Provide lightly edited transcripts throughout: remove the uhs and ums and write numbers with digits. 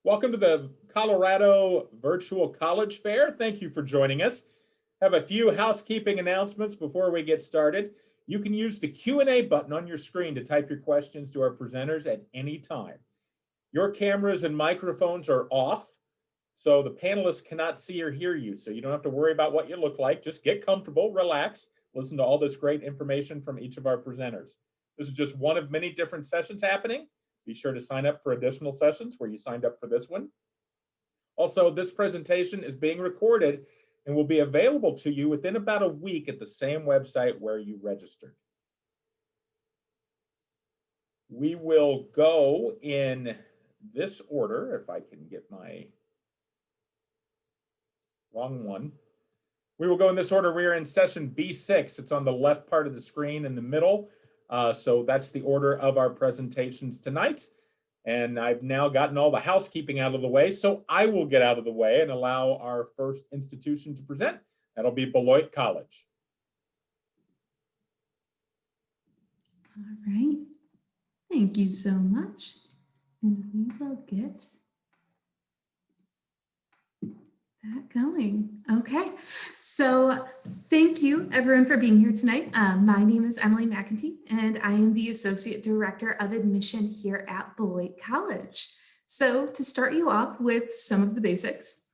Welcome to the Colorado Virtual College Fair. Thank you for joining us. Have a few housekeeping announcements before we get started. You can use the Q&A button on your screen to type your questions to our presenters at any time. Your cameras and microphones are off, so the panelists cannot see or hear you, so you don't have to worry about what you look like. Just get comfortable, relax, listen to all this great information from each of our presenters. This is just one of many different sessions happening. Be sure to sign up for additional sessions where you signed up for this one. Also, this presentation is being recorded and will be available to you within about a week at the same website where you registered. We will go in this order, if I can get my wrong one. We will go in this order. We are in session B6. It's on the left part of the screen in the middle. So that's the order of our presentations tonight. And I've now gotten all the housekeeping out of the way, so I will get out of the way and allow our first institution to present. That'll be Beloit College. All right, thank you so much. And we will get that going. Okay, so thank you everyone for being here tonight. My name is Emily McEntee and I am the Associate Director of Admission here at Beloit College. So to start you off with some of the basics,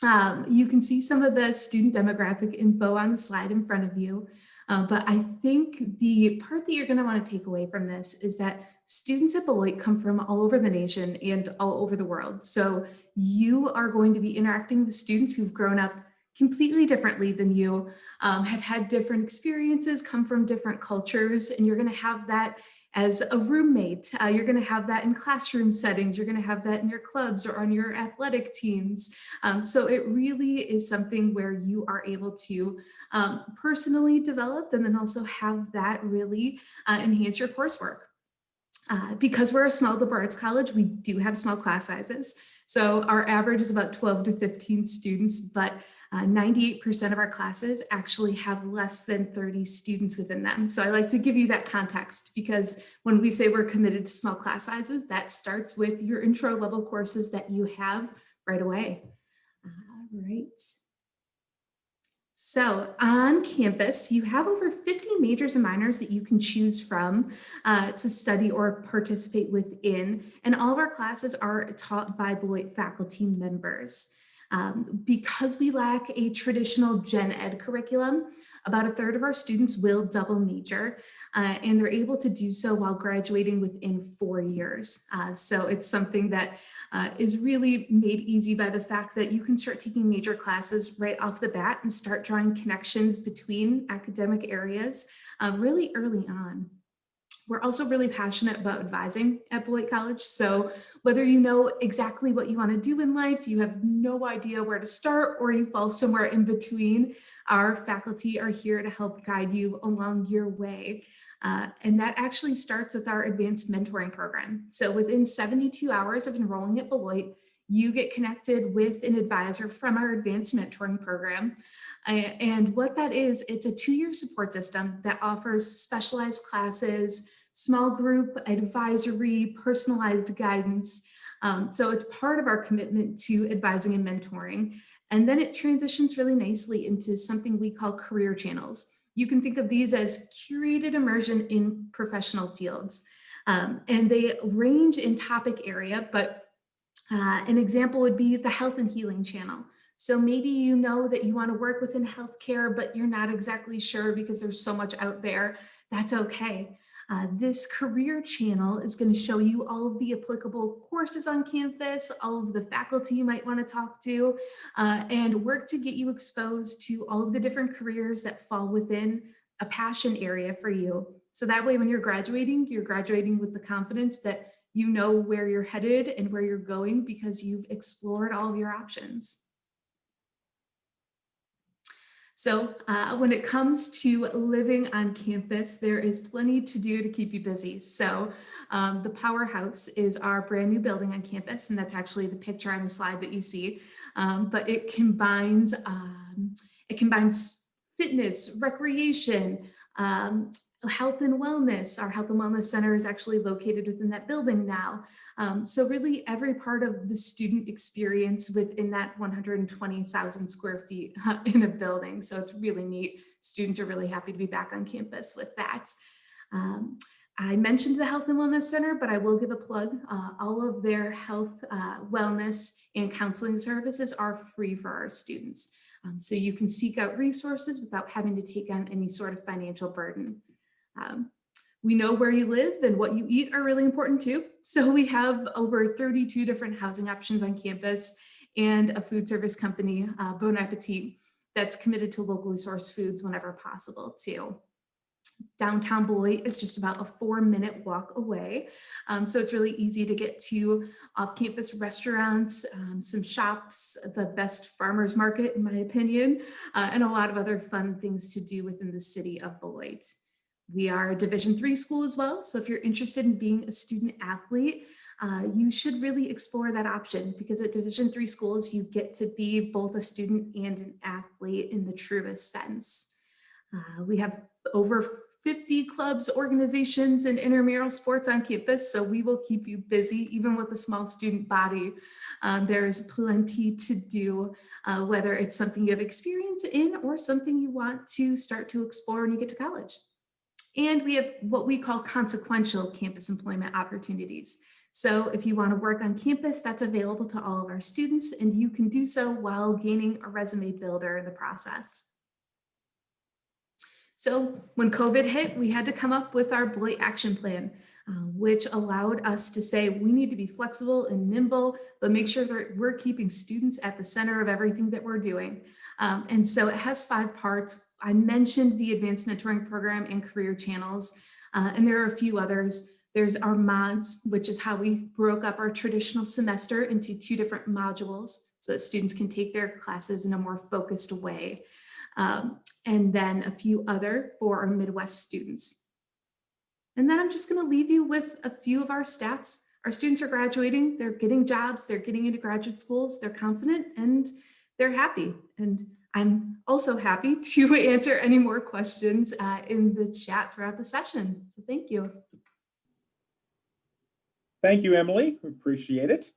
you can see some of the student demographic info on the slide in front of you. But I think the part that you're going to want to take away from this is that students at Beloit come from all over the nation and all over the world. So you are going to be interacting with students who've grown up completely differently than you, have had different experiences, come from different cultures, and you're going to have that as a roommate. You're going to have that in classroom settings. You're going to have that in your clubs or on your athletic teams. So it really is something where you are able to personally develop and then also have that really enhance your coursework. Because we're a small liberal arts college, we do have small class sizes. So our average is about 12 to 15 students, but 98% of our classes actually have less than 30 students within them. So I like to give you that context because when we say we're committed to small class sizes, that starts with your intro level courses that you have right away. All right. So on campus, you have over 50 majors and minors that you can choose from to study or participate within. And all of our classes are taught by Beloit faculty members. Because we lack a traditional gen ed curriculum, about a third of our students will double major and they're able to do so while graduating within 4 years. So it's something that is really made easy by the fact that you can start taking major classes right off the bat and start drawing connections between academic areas really early on. We're also really passionate about advising at Beloit College. So whether you know exactly what you want to do in life, you have no idea where to start, or you fall somewhere in between, our faculty are here to help guide you along your way. And that actually starts with our advanced mentoring program. So within 72 hours of enrolling at Beloit, you get connected with an advisor from our advanced mentoring program. And what that is, it's a 2-year support system that offers specialized classes, small group advisory, personalized guidance. So it's part of our commitment to advising and mentoring. And then it transitions really nicely into something we call career channels. You can think of these as curated immersion in professional fields. And they range in topic area, but an example would be the health and healing channel. So maybe you know that you want to work within healthcare, but you're not exactly sure because there's so much out there. That's okay. This career channel is going to show you all of the applicable courses on campus, all of the faculty you might want to talk to, and work to get you exposed to all of the different careers that fall within a passion area for you. So that way, when you're graduating with the confidence that you know where you're headed and where you're going because you've explored all of your options. So when it comes to living on campus, there is plenty to do to keep you busy. So the Powerhouse is our brand new building on campus, and that's actually the picture on the slide that you see. But it combines fitness, recreation, health and wellness. Our health and wellness center is actually located within that building now. So really every part of the student experience within that 120,000 square feet in a building. So it's really neat. Students are really happy to be back on campus with that. Um, I mentioned the Health and Wellness Center, but I will give a plug. All of their health, wellness, and counseling services are free for our students. So you can seek out resources without having to take on any sort of financial burden. Um, we know where you live and what you eat are really important too. So we have over 32 different housing options on campus and a food service company, Bon Appetit, that's committed to locally sourced foods whenever possible too. Downtown Beloit is just about a 4-minute walk away. So it's really easy to get to off-campus restaurants, some shops, the best farmers market, in my opinion, and a lot of other fun things to do within the city of Beloit. We are a Division III school as well. So if you're interested in being a student athlete, you should really explore that option, because at Division III schools, you get to be both a student and an athlete in the truest sense. We have over 50 clubs, organizations, and intramural sports on campus, so we will keep you busy even with a small student body. There is plenty to do, whether it's something you have experience in or something you want to start to explore when you get to college. And we have what we call consequential campus employment opportunities. So if you want to work on campus, that's available to all of our students, and you can do so while gaining a resume builder in the process. So when COVID hit, we had to come up with our Beloit action plan, which allowed us to say we need to be flexible and nimble, but make sure that we're keeping students at the center of everything that we're doing. And so it has 5 parts. I mentioned the advanced mentoring program and career channels, and there are a few others. There's our mods, which is how we broke up our traditional semester into 2 different modules so that students can take their classes in a more focused way. And then a few other for our Midwest students. And then I'm just going to leave you with a few of our stats. Our students are graduating, they're getting jobs, they're getting into graduate schools, they're confident, and they're happy. And I'm also happy to answer any more questions in the chat throughout the session. So thank you. Thank you, Emily. We appreciate it.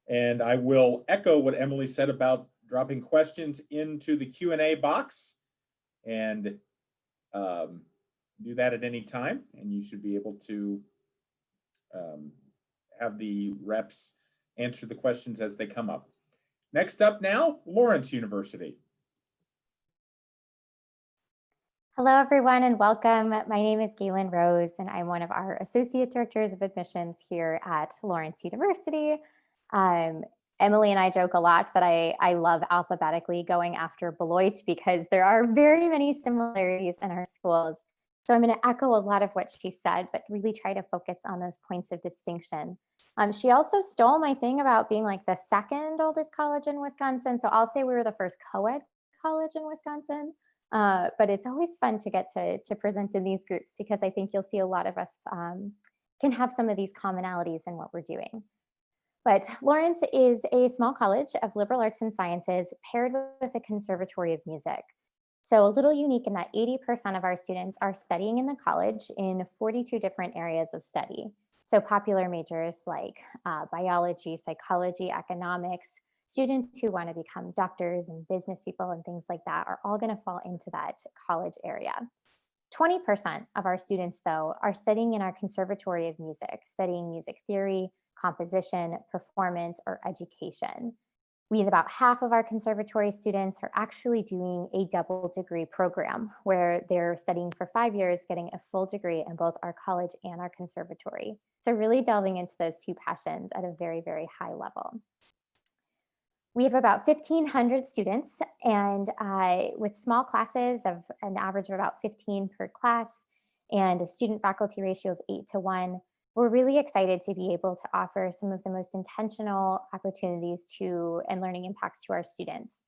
And I will echo what Emily said about dropping questions into the Q&A box, and do that at any time, and you should be able to have the reps answer the questions as they come up. Next up now, Lawrence University. Hello, everyone, and welcome. My name is Galen Rose, and I'm one of our Associate Directors of Admissions here at Lawrence University. Emily and I joke a lot that I love alphabetically going after Beloit because there are very many similarities in our schools. So I'm going to echo a lot of what she said, but really try to focus on those points of distinction. She also stole my thing about being like the second oldest college in Wisconsin. So I'll say we were the first co-ed college in Wisconsin. But it's always fun to get to present in these groups because I think you'll see a lot of us can have some of these commonalities in what we're doing. But Lawrence is a small college of liberal arts and sciences paired with a conservatory of music. So a little unique in that 80% of our students are studying in the college in 42 different areas of study. So popular majors like biology, psychology, economics. Students who want to become doctors and business people and things like that are all going to fall into that college area. 20% of our students, though, are studying in our conservatory of music, studying music theory, composition, performance, or education. About half of our conservatory students are actually doing a double degree program where they're studying for 5 years, getting a full degree in both our college and our conservatory. So really delving into those 2 passions at a very, very high level. We have about 1,500 students, and with small classes of an average of about 15 per class and a student faculty ratio of 8 to 1, we're really excited to be able to offer some of the most intentional opportunities to and learning impacts to our students.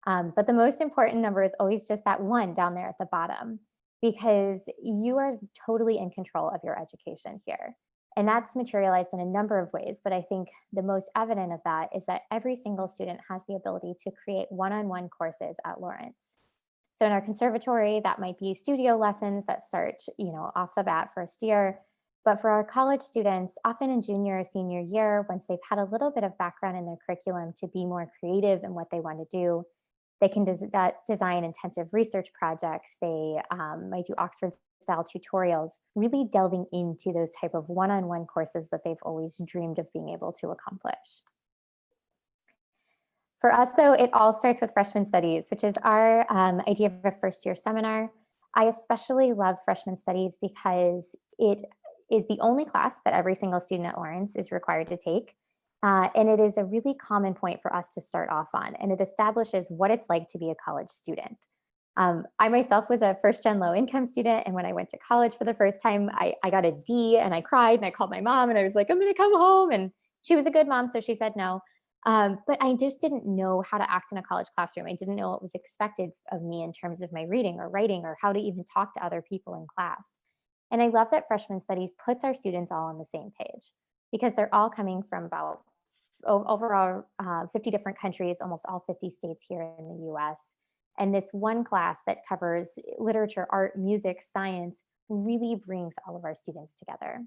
But the most important number is always just that 1 down there at the bottom, because you are totally in control of your education here. And that's materialized in a number of ways, but I think the most evident of that is that every single student has the ability to create one-on-one courses at Lawrence. So in our conservatory, that might be studio lessons that start, off the bat first year. But for our college students, often in junior or senior year, once they've had a little bit of background in their curriculum to be more creative in what they want to do, they can design intensive research projects. They might do Oxford-style tutorials, really delving into those type of one-on-one courses that they've always dreamed of being able to accomplish. For us, though, it all starts with freshman studies, which is our idea of a first-year seminar. I especially love freshman studies because it is the only class that every single student at Lawrence is required to take. And it is a really common point for us to start off on, and it establishes what it's like to be a college student. I myself was a first-gen low-income student, and when I went to college for the first time, I got a D, and I cried, and I called my mom, and I was like, I'm gonna come home, and she was a good mom, so she said no. But I just didn't know how to act in a college classroom. I didn't know what was expected of me in terms of my reading or writing or how to even talk to other people in class. And I love that freshman studies puts our students all on the same page because they're all coming from about overall 50 different countries, almost all 50 states here in the US. And this one class that covers literature, art, music, science really brings all of our students together.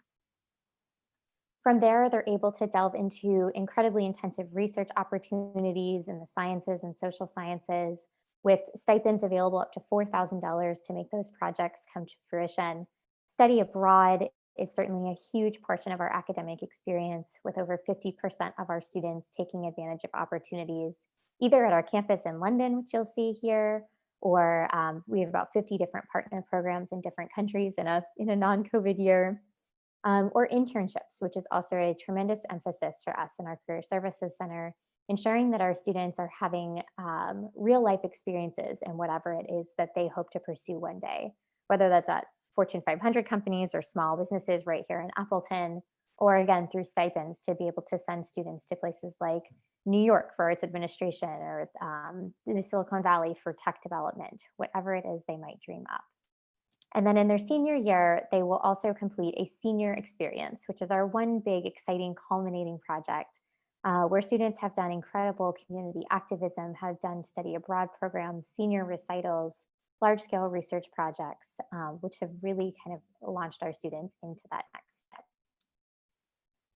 From there, they're able to delve into incredibly intensive research opportunities in the sciences and social sciences with stipends available up to $4,000 to make those projects come to fruition. Study abroad is certainly a huge portion of our academic experience, with over 50% of our students taking advantage of opportunities, either at our campus in London, which you'll see here, or we have about 50 different partner programs in different countries in a non-COVID year. Or internships, which is also a tremendous emphasis for us in our Career Services Center, ensuring that our students are having real life experiences in whatever it is that they hope to pursue one day, whether that's at Fortune 500 companies or small businesses right here in Appleton, or again, through stipends to be able to send students to places like New York for its administration or the Silicon Valley for tech development, whatever it is they might dream up. And then in their senior year, they will also complete a senior experience, which is our one big, exciting, culminating project where students have done incredible community activism, have done study abroad programs, senior recitals, large-scale research projects, which have really kind of launched our students into that next step.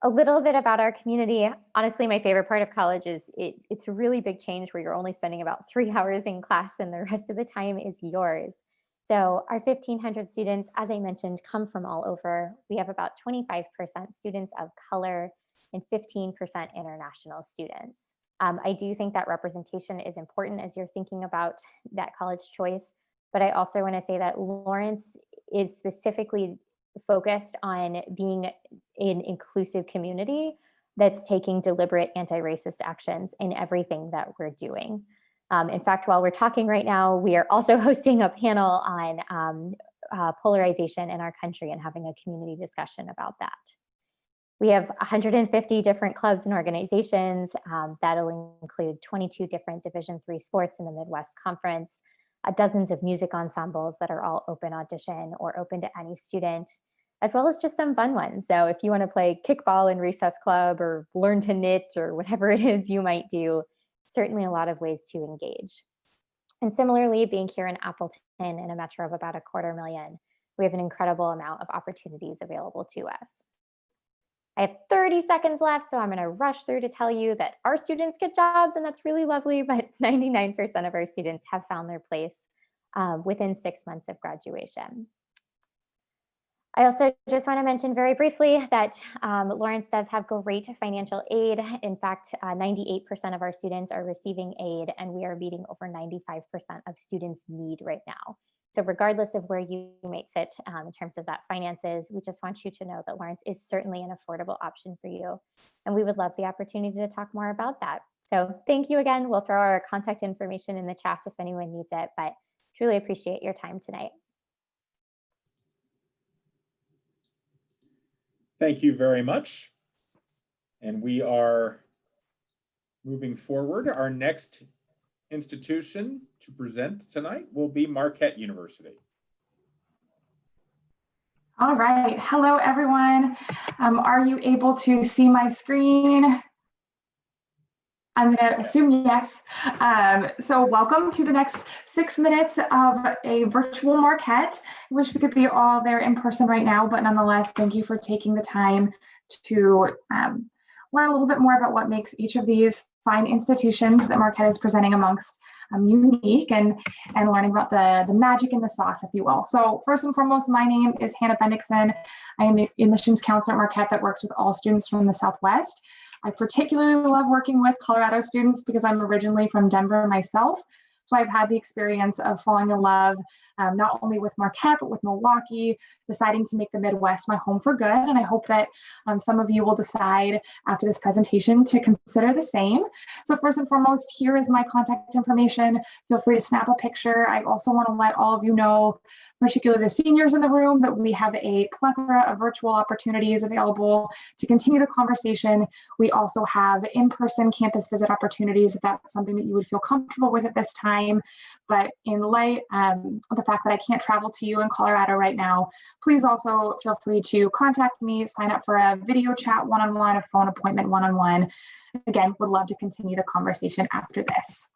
A little bit about our community. Honestly, my favorite part of college is it's a really big change where you're only spending about 3 hours in class and the rest of the time is yours. So our 1,500 students, as I mentioned, come from all over. We have about 25% students of color and 15% international students. I do think that representation is important as you're thinking about that college choice, but I also want to say that Lawrence is specifically focused on being an inclusive community that's taking deliberate anti-racist actions in everything that we're doing. In fact, while we're talking right now, we are also hosting a panel on polarization in our country and having a community discussion about that. We have 150 different clubs and organizations. That'll include 22 different Division III sports in the Midwest Conference, dozens of music ensembles that are all open audition or open to any student, as well as just some fun ones. So if you want to play kickball in recess club or learn to knit or whatever it is you might do, certainly a lot of ways to engage. And similarly, being here in Appleton in a metro of about 250,000, we have an incredible amount of opportunities available to us. I have 30 seconds left, so I'm going to rush through to tell you that our students get jobs, and that's really lovely, but 99% of our students have found their place within 6 months of graduation. I also just want to mention very briefly that Lawrence does have great financial aid. In fact, 98% of our students are receiving aid, and we are meeting over 95% of students' need right now. So regardless of where you might sit in terms of that finances, we just want you to know that Lawrence is certainly an affordable option for you. And we would love the opportunity to talk more about that. So thank you again. We'll throw our contact information in the chat if anyone needs it, but truly appreciate your time tonight. Thank you very much. And we are moving forward. Our next institution to present tonight will be Marquette University. All right. Hello, everyone. Are you able to see my screen? I'm going to assume yes. So welcome to the next 6 minutes of a virtual Marquette. I wish we could be all there in person right now, but nonetheless, thank you for taking the time to learn a little bit more about what makes each of these fine institutions that Marquette is presenting amongst unique and learning about the magic in the sauce, if you will. So first and foremost, my name is Hannah Bendixson. I am an admissions counselor at Marquette that works with all students from the Southwest. I particularly love working with Colorado students because I'm originally from Denver myself. So I've had the experience of falling in love not only with Marquette, but with Milwaukee, deciding to make the Midwest my home for good. And I hope that some of you will decide after this presentation to consider the same. So first and foremost, here is my contact information. Feel free to snap a picture. I also want to let all of you know, particularly the seniors in the room, that we have a plethora of virtual opportunities available to continue the conversation. We also have in-person campus visit opportunities if that's something that you would feel comfortable with at this time. But in light of the fact that I can't travel to you in Colorado right now, please also feel free to contact me, sign up for a video chat one-on-one, a phone appointment one-on-one. Again, would love to continue the conversation after this.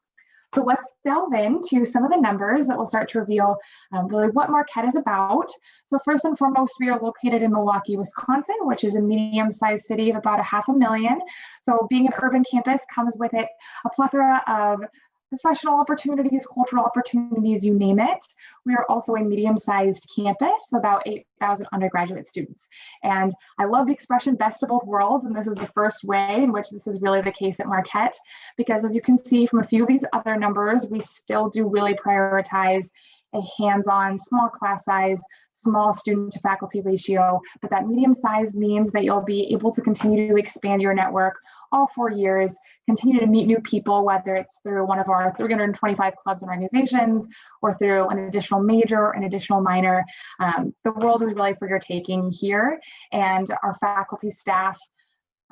So let's delve into some of the numbers that will start to reveal really what Marquette is about. So first and foremost, we are located in Milwaukee, Wisconsin, which is a medium-sized city of about 500,000. So being an urban campus comes with it a plethora of professional opportunities, cultural opportunities, you name it. We are also a medium-sized campus, about 8,000 undergraduate students. And I love the expression best of both worlds, and this is the first way in which this is really the case at Marquette, because as you can see from a few of these other numbers, we still do really prioritize a hands-on, small class size, small student to faculty ratio, but that medium size means that you'll be able to continue to expand your network all 4 years, continue to meet new people, whether it's through one of our 325 clubs and organizations or through an additional major or an additional minor. The world is really for your taking here, and our faculty, staff,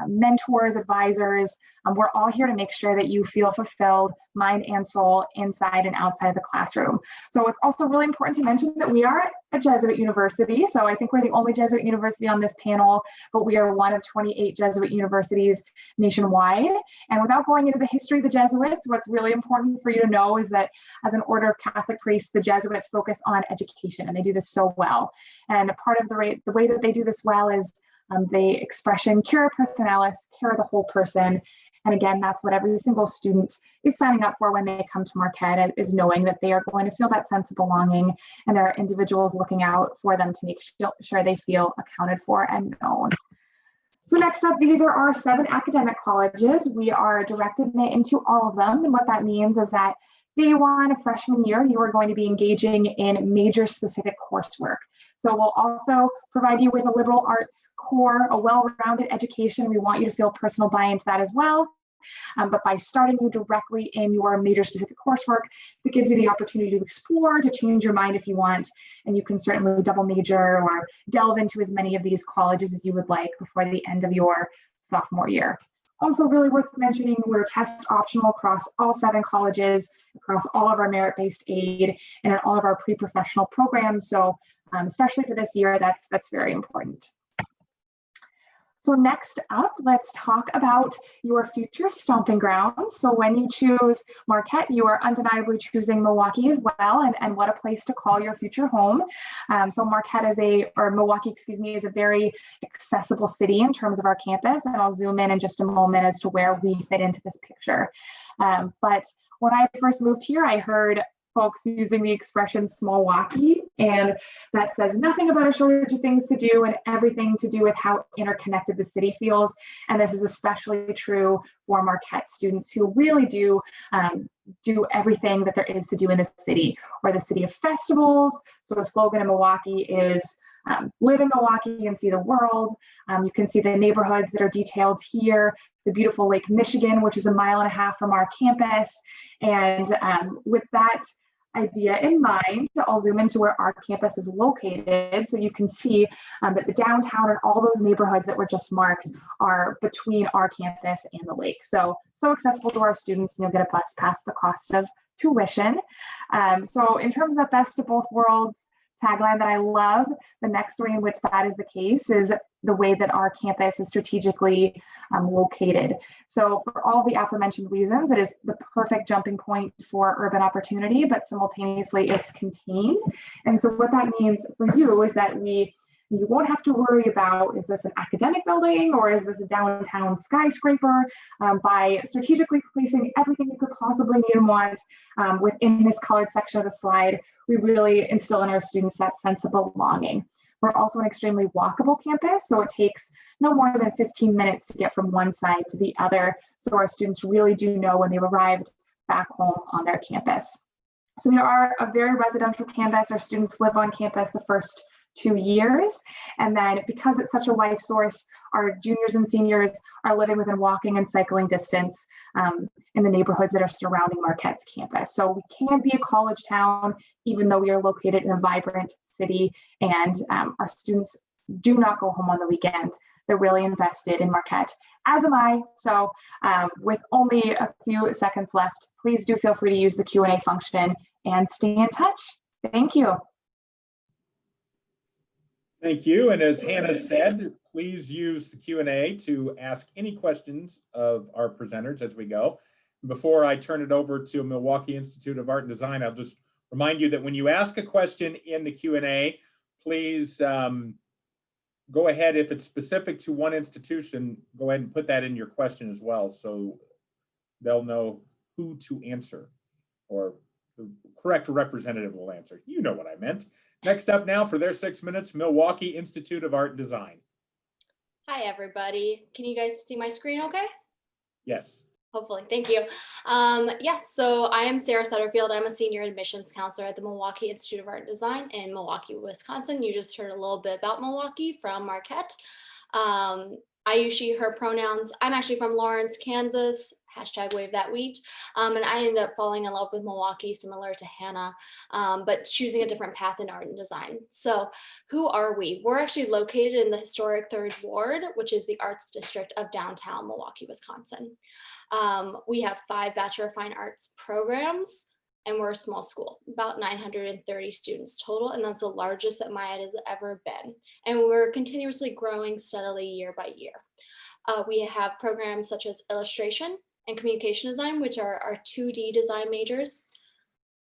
mentors, advisors, we're all here to make sure that you feel fulfilled, mind and soul, inside and outside of the classroom. So it's also really important to mention that we are a Jesuit university. So I think we're the only Jesuit university on this panel, but we are one of 28 Jesuit universities nationwide. And without going into the history of the Jesuits, what's really important for you to know is that as an order of Catholic priests, the Jesuits focus on education, and they do this so well. And part of the way that they do this well is the expression cura personalis, cure the whole person. And again, that's what every single student is signing up for when they come to Marquette, is knowing that they are going to feel that sense of belonging, and there are individuals looking out for them to make sure they feel accounted for and known. So next up, these are our 7 academic colleges. We are directed into all of them. And what that means is that day one of freshman year, you are going to be engaging in major specific coursework. So we'll also provide you with a liberal arts core, a well-rounded education. We want you to feel personal buy-in to that as well. But by starting you directly in your major specific coursework, it gives you the opportunity to explore, to change your mind if you want, and you can certainly double major or delve into as many of these colleges as you would like before the end of your sophomore year. Also really worth mentioning, we're test optional across all 7 colleges, across all of our merit-based aid, and in all of our pre-professional programs. So especially for this year, that's very important. So next up, let's talk about your future stomping grounds. So when you choose Marquette, you are undeniably choosing Milwaukee as well, and what a place to call your future home. So Marquette Milwaukee, is a very accessible city in terms of our campus, and I'll zoom in just a moment as to where we fit into this picture. But when I first moved here, I heard folks using the expression small-walkie, and that says nothing about a shortage of things to do and everything to do with how interconnected the city feels. And this is especially true for Marquette students who really do everything that there is to do in the city. Or the city of festivals. So the slogan in Milwaukee is live in Milwaukee and see the world. You can see the neighborhoods that are detailed here, the beautiful Lake Michigan, which is 1.5 miles from our campus. And with that idea in mind, I'll zoom into where our campus is located, so you can see that the downtown and all those neighborhoods that were just marked are between our campus and the lake. So accessible to our students, and you'll get a bus pass the cost of tuition. So in terms of the best of both worlds, tagline that I love. The next way in which that is the case is the way that our campus is strategically located. So for all the aforementioned reasons, it is the perfect jumping point for urban opportunity, but simultaneously it's contained. And so what that means for you is that you won't have to worry about, is this an academic building or is this a downtown skyscraper? By strategically placing everything you could possibly need and want within this colored section of the slide, we really instill in our students that sense of belonging. We're also an extremely walkable campus, so it takes no more than 15 minutes to get from one side to the other. So our students really do know when they've arrived back home on their campus. So we are a very residential campus. Our students live on campus the first 2 years. And then because it's such a life source, our juniors and seniors are living within walking and cycling distance in the neighborhoods that are surrounding Marquette's campus. So we can be a college town, even though we are located in a vibrant city, and our students do not go home on the weekend. They're really invested in Marquette, as am I. So with only a few seconds left, please do feel free to use the Q&A function and stay in touch. Thank you. Thank you. And as Hannah said, please use the Q&A to ask any questions of our presenters as we go. Before I turn it over to Milwaukee Institute of Art and Design, I'll just remind you that when you ask a question in the Q&A, please go ahead, if it's specific to one institution, go ahead and put that in your question as well, so they'll know who to answer, or the correct representative will answer. You know what I meant. Next up now for their 6 minutes, Milwaukee Institute of Art and Design. Hi, everybody. Can you guys see my screen okay? Yes. Hopefully, thank you. Yes, so I am Sarah Sutterfield. I'm a senior admissions counselor at the Milwaukee Institute of Art and Design in Milwaukee, Wisconsin. You just heard a little bit about Milwaukee from Marquette. I use she, her pronouns. I'm actually from Lawrence, Kansas, #wave that wheat. And I ended up falling in love with Milwaukee, similar to Hannah, but choosing a different path in art and design. So who are we? We're actually located in the historic 3rd Ward, which is the arts district of downtown Milwaukee, Wisconsin. We have 5 Bachelor of Fine Arts programs, and we're a small school, about 930 students total, and that's the largest that Myatt has ever been. And we're continuously growing steadily year by year. We have programs such as illustration and communication design, which are our 2D design majors.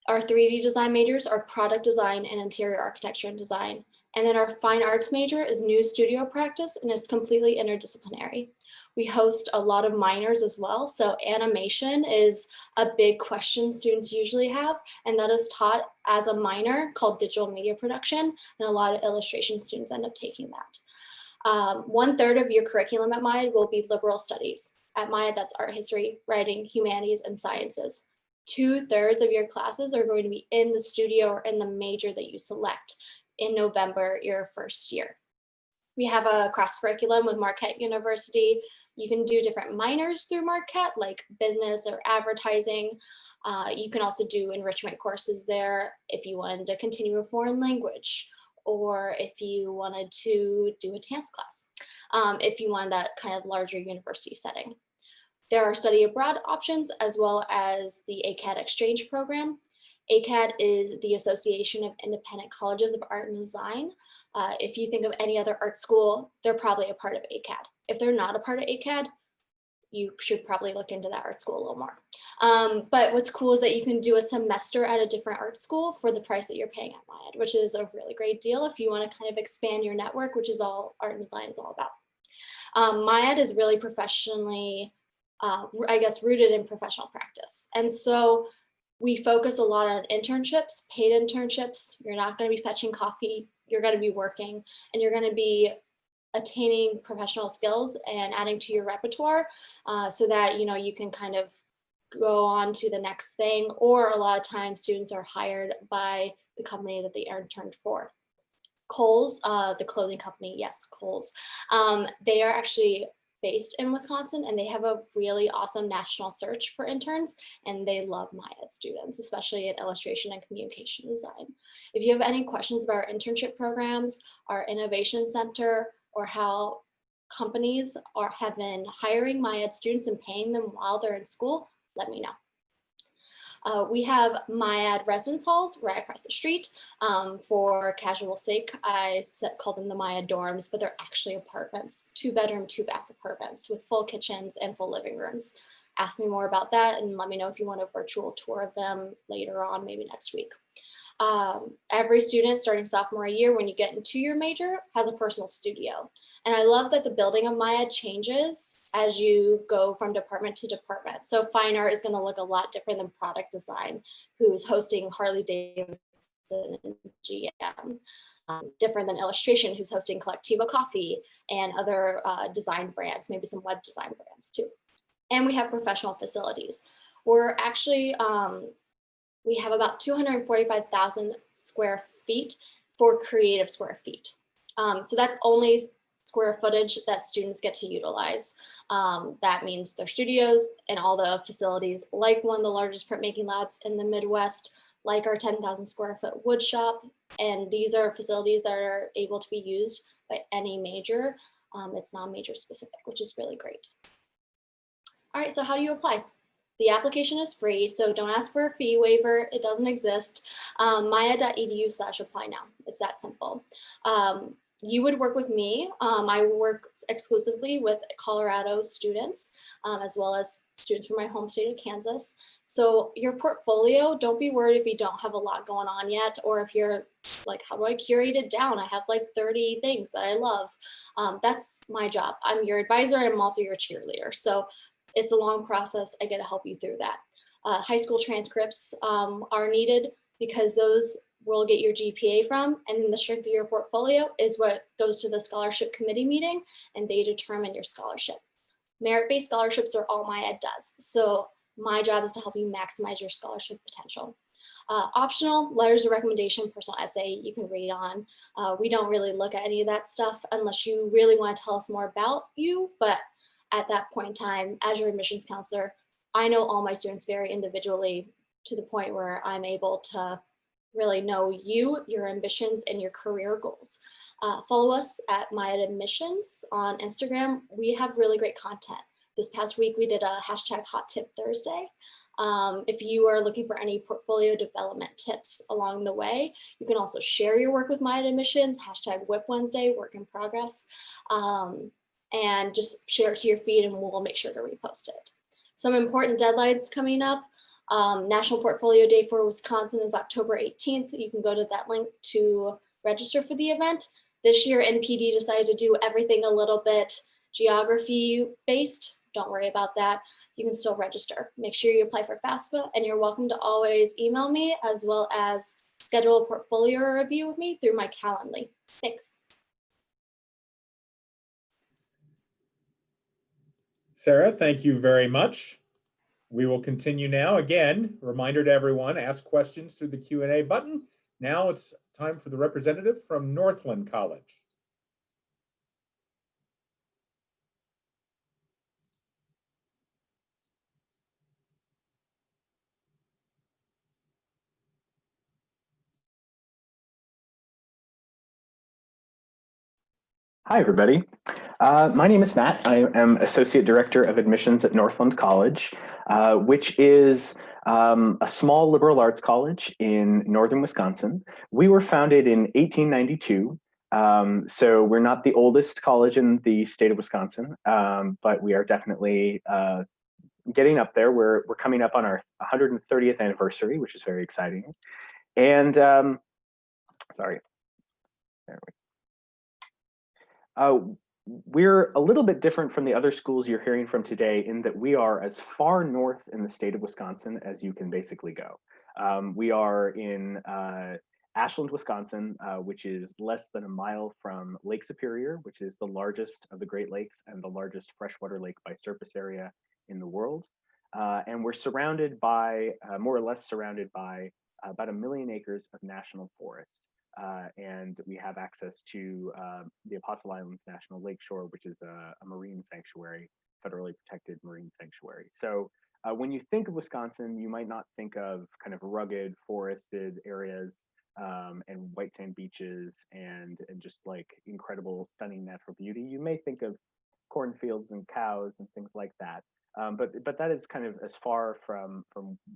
Our 3D design majors are product design and interior architecture and design. And then our fine arts major is new studio practice, and it's completely interdisciplinary. We host a lot of minors as well. So animation is a big question students usually have, and that is taught as a minor called digital media production, and a lot of illustration students end up taking that. 1/3 of your curriculum at Myatt will be liberal studies. At Myatt, that's art history, writing, humanities, and sciences. 2/3 of your classes are going to be in the studio or in the major that you select in November, your first year. We have a cross curriculum with Marquette University. You can do different minors through Marquette, like business or advertising. You can also do enrichment courses there if you wanted to continue a foreign language, or if you wanted to do a dance class, if you wanted that kind of larger university setting. There are study abroad options, as well as the ACAD exchange program. ACAD is the Association of Independent Colleges of Art and Design. If you think of any other art school, they're probably a part of ACAD. If they're not a part of ACAD, you should probably look into that art school a little more. But what's cool is that you can do a semester at a different art school for the price that you're paying at Myatt, which is a really great deal if you want to kind of expand your network, which is all art and design is all about. Myatt is really professionally, rooted in professional practice. And so we focus a lot on internships, paid internships. You're not going to be fetching coffee. You're going to be working, and you're going to be attaining professional skills and adding to your repertoire so that, you can kind of go on to the next thing. Or a lot of times students are hired by the company that they interned for. Kohl's, the clothing company, yes, Kohl's. They are actually based in Wisconsin, and they have a really awesome national search for interns, and they love Myatt students, especially in illustration and communication design. If you have any questions about our internship programs, our innovation center, or how companies have been hiring Myatt students and paying them while they're in school, let me know. We have MyAd residence halls right across the street. For casual sake, call them the MyAd dorms, but they're actually apartments, 2-bedroom, 2-bath apartments with full kitchens and full living rooms. Ask me more about that and let me know if you want a virtual tour of them later on, maybe next week. Every student starting sophomore year, when you get into your major, has a personal studio. And I love that the building of MyAd changes as you go from department to department. So fine art is going to look a lot different than product design, who's hosting Harley Davidson and GM. Different than illustration, who's hosting Collectiva Coffee and other design brands, maybe some web design brands too. And we have professional facilities. We're actually, we have about 245,000 square feet for creative square feet. So that's only square footage that students get to utilize. That means their studios and all the facilities, like one of the largest printmaking labs in the Midwest, like our 10,000 square foot wood shop. And these are facilities that are able to be used by any major. It's non-major specific, which is really great. All right, so how do you apply? The application is free, so don't ask for a fee waiver. It doesn't exist. myad.edu/apply now. It's that simple. You would work with me. I work exclusively with Colorado students, as well as students from my home state of Kansas. So your portfolio, don't be worried if you don't have a lot going on yet, or if you're like, how do I curate it down? I have like 30 things that I love. That's my job. I'm your advisor. I'm also your cheerleader. So it's a long process. I get to help you through that. High school transcripts are needed because those will get your GPA from, and then the strength of your portfolio is what goes to the scholarship committee meeting, and they determine your scholarship. Merit-based scholarships are all MyAd does. So my job is to help you maximize your scholarship potential. Optional, letters of recommendation, personal essay, you can read on. We don't really look at any of that stuff unless you really want to tell us more about you, but at that point in time, as your admissions counselor, I know all my students very individually to the point where I'm able to really know you, your ambitions, and your career goals. Follow us at MyAd Admissions on Instagram. We have really great content. This past week, we did a hashtag Hot Tip Thursday. If you are looking for any portfolio development tips along the way, you can also share your work with MyAd Admissions, hashtag Whip Wednesday, work in progress. And just share it to your feed and we'll make sure to repost it. Some important deadlines coming up. National Portfolio Day for Wisconsin is October 18th. You can go to that link to register for the event. This year, NPD decided to do everything a little bit geography based. Don't worry about that. You can still register. Make sure you apply for FAFSA, and you're welcome to always email me as well as schedule a portfolio review with me through my Calendly. Thanks. Sarah, thank you very much. We will continue now. Again, reminder to everyone, ask questions through the Q&A button. Now it's time for the representative from Northland College. Hi, everybody. My name is Matt. I am Associate Director of Admissions at Northland College, which is a small liberal arts college in northern Wisconsin. We were founded in 1892, so we're not the oldest college in the state of Wisconsin, but we are definitely getting up there. We're coming up on our 130th anniversary, which is very exciting. And sorry, there we go. We're a little bit different from the other schools you're hearing from today in that we are as far north in the state of Wisconsin as you can basically go. We are in Ashland, Wisconsin, which is less than a mile from Lake Superior, which is the largest of the Great Lakes and the largest freshwater lake by surface area in the world. And we're surrounded by, more or less surrounded by about 1 million acres of national forest. And we have access to the Apostle Islands National Lakeshore, which is a marine sanctuary, federally protected marine sanctuary. So when you think of Wisconsin, you might not think of kind of rugged forested areas and white sand beaches and just like incredible, stunning natural beauty. You may think of cornfields and cows and things like that. But that is kind of as far from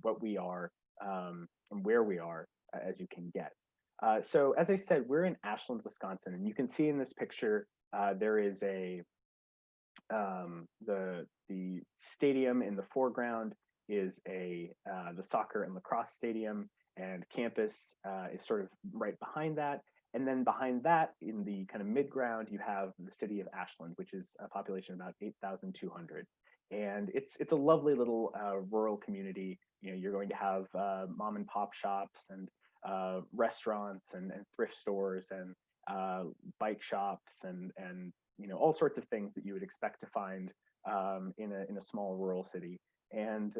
what we are, from where we are as you can get. So as I said, we're in Ashland, Wisconsin, and you can see in this picture there is the stadium in the foreground is the soccer and lacrosse stadium, and campus is sort of right behind that. And then behind that, in the kind of mid-ground, you have the city of Ashland, which is a population of about 8,200. And it's a lovely little rural community. You know, you're going to have mom and pop shops and restaurants and thrift stores and bike shops and you know, all sorts of things that you would expect to find in a small rural city. And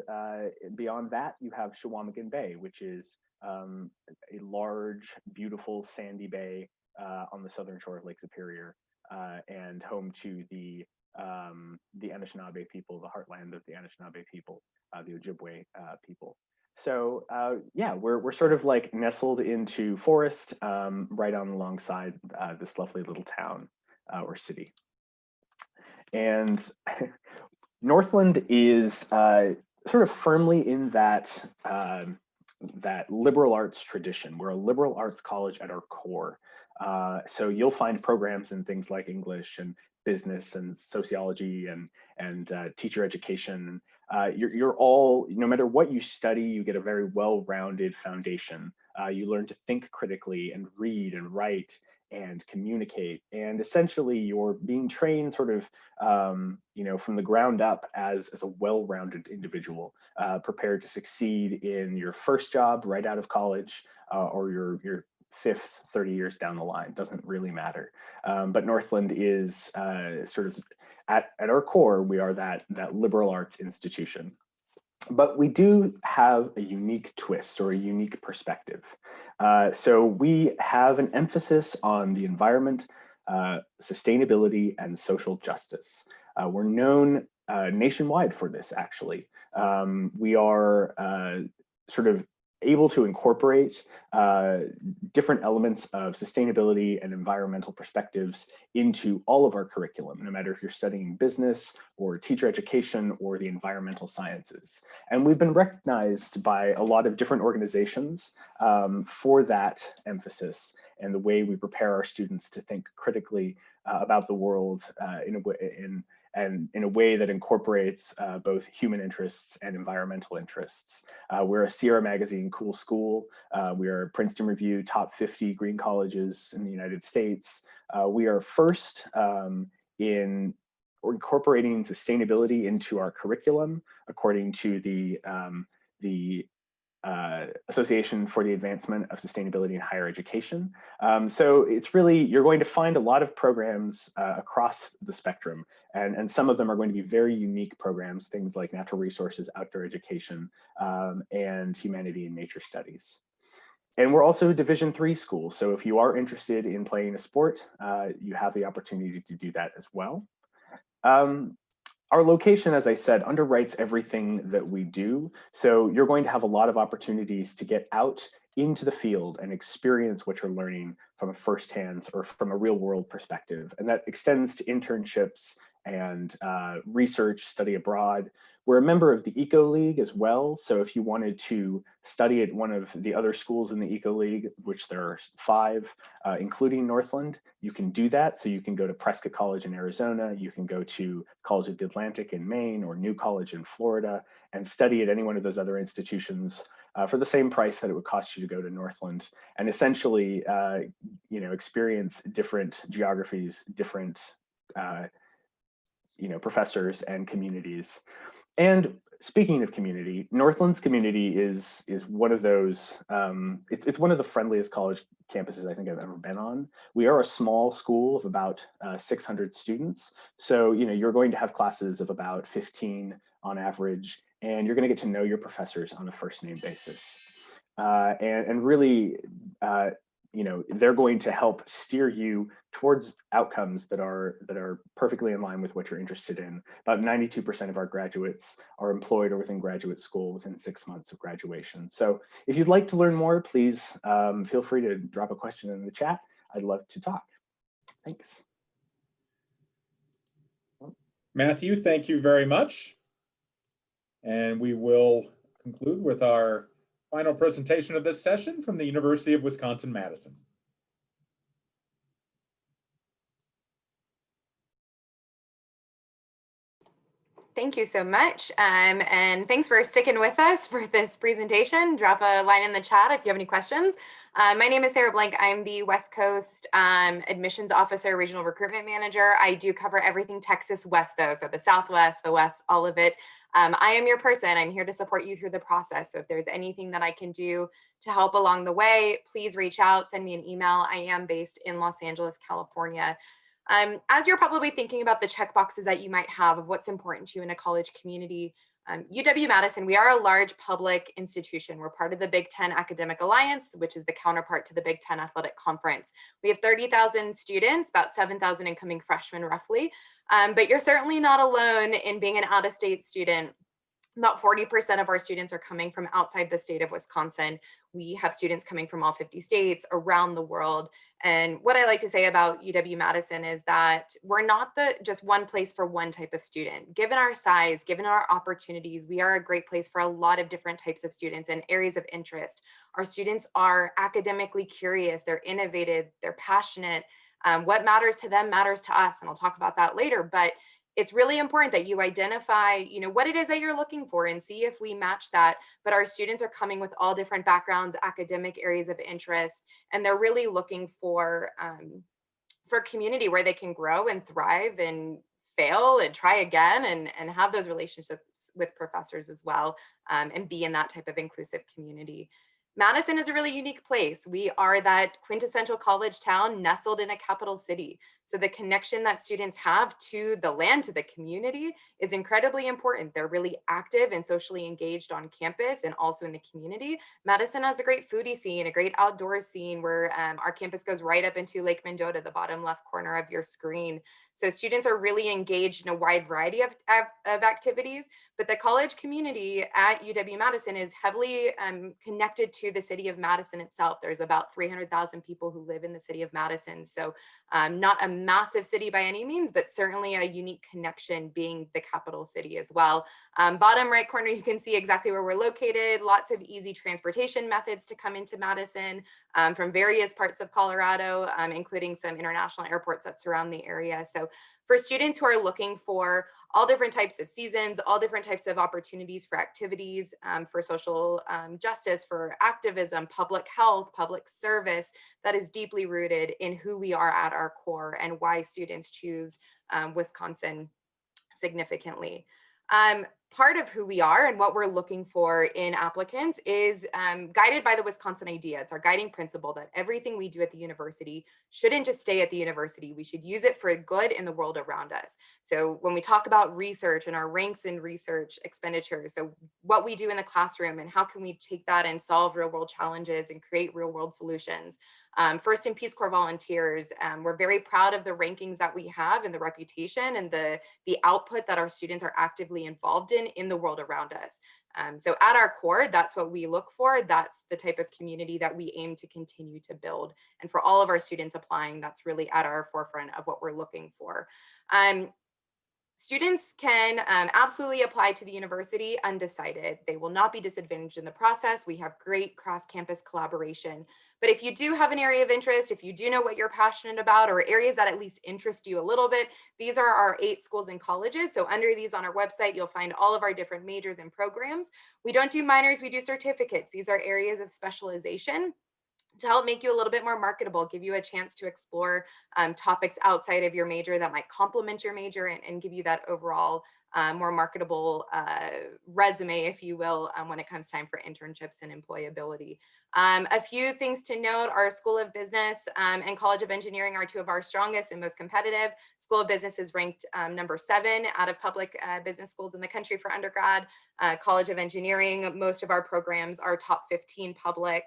beyond that, you have Chequamegon Bay, which is a large, beautiful sandy bay on the southern shore of Lake Superior, and home to the Anishinaabe people, the heartland of the Anishinaabe people, the Ojibwe people. So yeah, we're sort of like nestled into forest, right on alongside this lovely little town or city. And Northland is sort of firmly in that that liberal arts tradition. We're a liberal arts college at our core. So you'll find programs in things like English and business and sociology and teacher education. You're all, no matter what you study, you get a very well-rounded foundation. You learn to think critically and read and write and communicate. And essentially you're being trained sort of, you know, from the ground up as a well-rounded individual, prepared to succeed in your first job right out of college, or your fifth 30 years down the line, doesn't really matter. But Northland is sort of, at our core, we are that liberal arts institution. But we do have a unique twist or a unique perspective. So we have an emphasis on the environment, sustainability, and social justice. We're known nationwide for this, actually. We are sort of able to incorporate different elements of sustainability and environmental perspectives into all of our curriculum, no matter if you're studying business or teacher education or the environmental sciences. And we've been recognized by a lot of different organizations for that emphasis and the way we prepare our students to think critically about the world in a way that incorporates both human interests and environmental interests. We're a Sierra Magazine Cool School. We are Princeton Review Top 50 Green Colleges in the United States. We are first in incorporating sustainability into our curriculum, according to the Association for the Advancement of Sustainability in Higher Education. So it's really, you're going to find a lot of programs across the spectrum, and some of them are going to be very unique programs, things like natural resources, outdoor education, and humanity and nature studies. And we're also a Division III school. So if you are interested in playing a sport, you have the opportunity to do that as well. Our location, as I said, underwrites everything that we do. So you're going to have a lot of opportunities to get out into the field and experience what you're learning from a firsthand or from a real world perspective. And that extends to internships and research, study abroad. We're a member of the Eco League as well. So if you wanted to study at one of the other schools in the Eco League, which there are 5, including Northland, you can do that. So you can go to Prescott College in Arizona, you can go to College of the Atlantic in Maine, or New College in Florida, and study at any one of those other institutions for the same price that it would cost you to go to Northland, and essentially, you know, experience different geographies, different professors and communities. And speaking of community, Northland's community is one of those, it's one of the friendliest college campuses I think I've ever been on. We are a small school of about 600 students. So, you know, you're going to have classes of about 15 on average, and you're going to get to know your professors on a first name basis. And really, you know, they're going to help steer you towards outcomes that are perfectly in line with what you're interested in. About 92% of our graduates are employed or within graduate school within 6 months of graduation. So if you'd like to learn more, please feel free to drop a question in the chat. I'd love to talk. Thanks. Matthew, thank you very much. And we will conclude with our final presentation of this session from the University of Wisconsin-Madison. Thank you so much. And thanks for sticking with us for this presentation. Drop a line in the chat if you have any questions. My name is Sarah Blank. I'm the West Coast Admissions Officer, Regional Recruitment Manager. I do cover everything Texas West though, so the Southwest, the West, all of it. I am your person. I'm here to support you through the process. So if there's anything that I can do to help along the way, please reach out, send me an email. I am based in Los Angeles, California. As you're probably thinking about the checkboxes that you might have of what's important to you in a college community, UW-Madison, we are a large public institution. We're part of the Big Ten Academic Alliance, which is the counterpart to the Big Ten Athletic Conference. We have 30,000 students, about 7,000 incoming freshmen roughly, but you're certainly not alone in being an out-of-state student. About 40% of our students are coming from outside the state of Wisconsin. We have students coming from all 50 states around the world. And what I like to say about UW-Madison is that we're not just one place for one type of student. Given our size, given our opportunities, we are a great place for a lot of different types of students and areas of interest. Our students are academically curious, they're innovative, they're passionate. What matters to them matters to us, and I'll talk about that later. But it's really important that you identify, what it is that you're looking for and see if we match that. But our students are coming with all different backgrounds, academic areas of interest, and they're really looking for community where they can grow and thrive and fail and try again and have those relationships with professors as well, and be in that type of inclusive community. Madison is a really unique place. We are that quintessential college town nestled in a capital city. So the connection that students have to the land, to the community is incredibly important. They're really active and socially engaged on campus and also in the community. Madison has a great foodie scene, a great outdoor scene where our campus goes right up into Lake Mendota, the bottom left corner of your screen. So students are really engaged in a wide variety of activities, but the college community at UW-Madison is heavily connected to the city of Madison itself. There's about 300,000 people who live in the city of Madison. So not a massive city by any means, but certainly a unique connection being the capital city as well. Bottom right corner, you can see exactly where we're located. Lots of easy transportation methods to come into Madison from various parts of Colorado, including some international airports that surround the area. So for students who are looking for all different types of seasons, all different types of opportunities for activities, for social justice, for activism, public health, public service, that is deeply rooted in who we are at our core and why students choose Wisconsin significantly. Part of who we are and what we're looking for in applicants is guided by the Wisconsin idea. It's our guiding principle that everything we do at the university shouldn't just stay at the university. We should use it for good in the world around us. So when we talk about research and our ranks in research expenditures, so what we do in the classroom and how can we take that and solve real world challenges and create real world solutions. First in Peace Corps volunteers, we're very proud of the rankings that we have and the reputation and the output that our students are actively involved in the world around us. So at our core, that's what we look for. That's the type of community that we aim to continue to build. And for all of our students applying, that's really at our forefront of what we're looking for. Students can absolutely apply to the university undecided. They will not be disadvantaged in the process. We have great cross-campus collaboration. But if you do have an area of interest, if you do know what you're passionate about or areas that at least interest you a little bit, these are our 8 schools and colleges. So under these on our website, you'll find all of our different majors and programs. We don't do minors, we do certificates. These are areas of specialization to help make you a little bit more marketable, give you a chance to explore topics outside of your major that might complement your major and give you that overall more marketable resume, if you will, when it comes time for internships and employability. A few things to note: our School of Business and College of Engineering are 2 of our strongest and most competitive. School of Business is ranked number 7 out of public business schools in the country for undergrad. College of Engineering, most of our programs are top 15 public.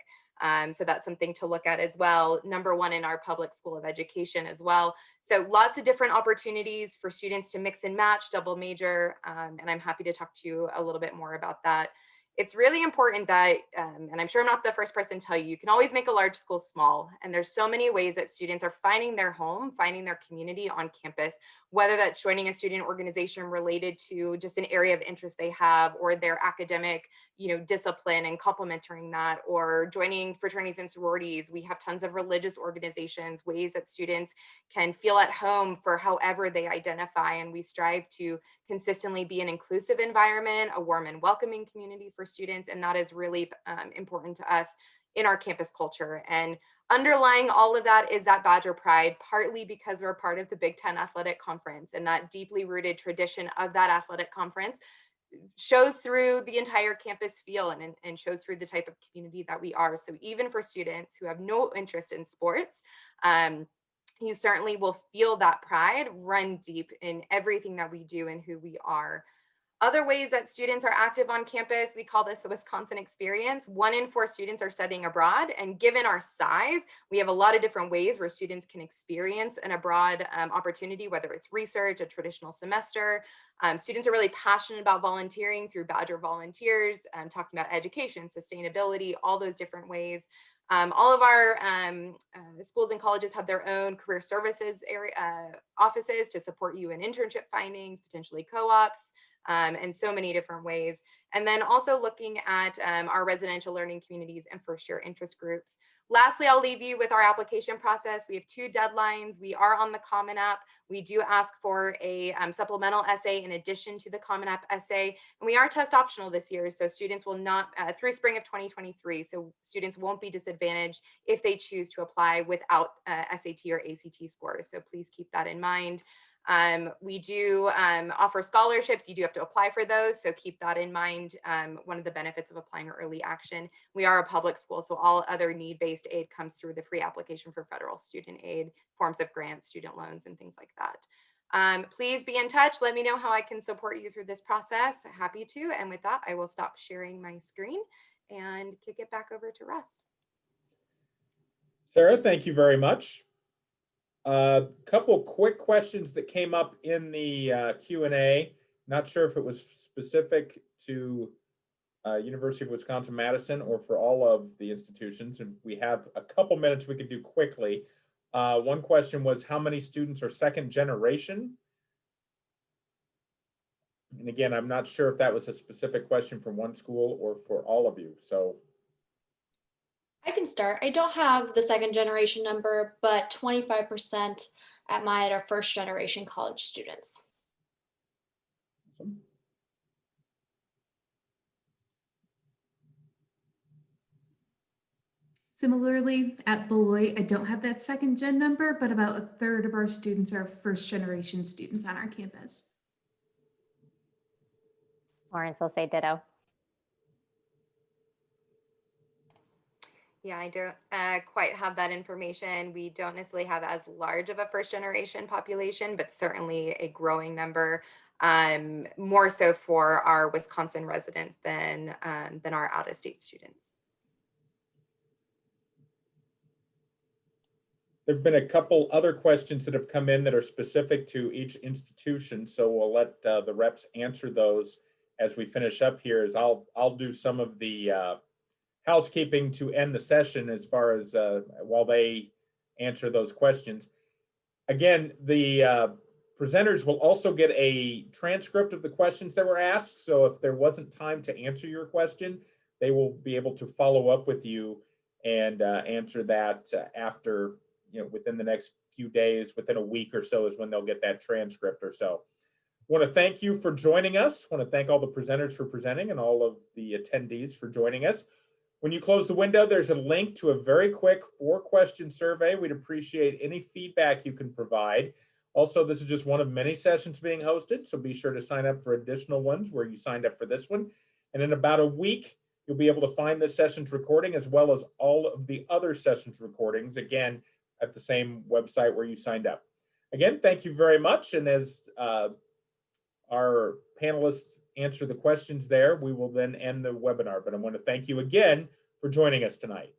So that's something to look at as well. Number 1 in our public school of education as well. So lots of different opportunities for students to mix and match, double major, and I'm happy to talk to you a little bit more about that. it's really important that, and I'm sure I'm not the first person to tell you, you can always make a large school small. And there's so many ways that students are finding their home, finding their community on campus, whether that's joining a student organization related to just an area of interest they have, or their academic, discipline and complementing that, or joining fraternities and sororities. We have tons of religious organizations, ways that students can feel at home for however they identify. And we strive to consistently be an inclusive environment, a warm and welcoming community for students. And that is really important to us in our campus culture. And underlying all of that is that Badger pride, partly because we're part of the Big Ten Athletic Conference, and that deeply rooted tradition of that athletic conference shows through the entire campus feel and shows through the type of community that we are. So even for students who have no interest in sports, you certainly will feel that pride run deep in everything that we do and who we are. Other ways that students are active on campus, we call this the Wisconsin experience. 1 in 4 students are studying abroad, and given our size, we have a lot of different ways where students can experience an abroad opportunity, whether it's research, a traditional semester. Students are really passionate about volunteering through Badger Volunteers, talking about education, sustainability, all those different ways. All of our schools and colleges have their own career services area, offices to support you in internship findings, potentially co-ops, and so many different ways. And then also looking at our residential learning communities and first-year interest groups. Lastly, I'll leave you with our application process. We have 2 deadlines. We are on the Common App. We do ask for a supplemental essay in addition to the Common App essay. And we are test optional this year, so students will not, through spring of 2023, so students won't be disadvantaged if they choose to apply without SAT or ACT scores. So please keep that in mind. We do offer scholarships. You do have to apply for those, so keep that in mind. One of the benefits of applying early action. We are a public school, so all other need-based aid comes through the free application for federal student aid, forms of grants, student loans, and things like that. Please be in touch. Let me know how I can support you through this process. Happy to. And with that, I will stop sharing my screen and kick it back over to Russ. Sarah, thank you very much. A couple quick questions that came up in the Q&A. Not sure if it was specific to University of Wisconsin-Madison or for all of the institutions. And we have a couple minutes we could do quickly. One question was, how many students are second generation? And again, I'm not sure if that was a specific question from one school or for all of you. So I can start. I don't have the second generation number, but 25% at Myatt are first generation college students. awesome. Similarly, at Beloit, I don't have that second gen number, but about 1/3 of our students are first generation students on our campus. Lawrence will say ditto. Yeah, I don't quite have that information. We don't necessarily have as large of a first generation population, but certainly a growing number, more so for our Wisconsin residents than our out-of-state students. There've been a couple other questions that have come in that are specific to each institution. So we'll let the reps answer those as we finish up here. As I'll do some of the housekeeping to end the session as far as while they answer those questions. Again, the presenters will also get a transcript of the questions that were asked. So if there wasn't time to answer your question, they will be able to follow up with you and answer that after, within the next few days, within a week or so is when they'll get that transcript or so. I want to thank you for joining us. I want to thank all the presenters for presenting and all of the attendees for joining us. When you close the window, there's a link to a very quick 4-question survey. We'd appreciate any feedback you can provide. Also, this is just one of many sessions being hosted, so be sure to sign up for additional ones where you signed up for this one. And in about a week, you'll be able to find this session's recording as well as all of the other sessions recordings, again, at the same website where you signed up. Again, thank you very much. And as our panelists answer the questions there, we will then end the webinar. But I want to thank you again for joining us tonight.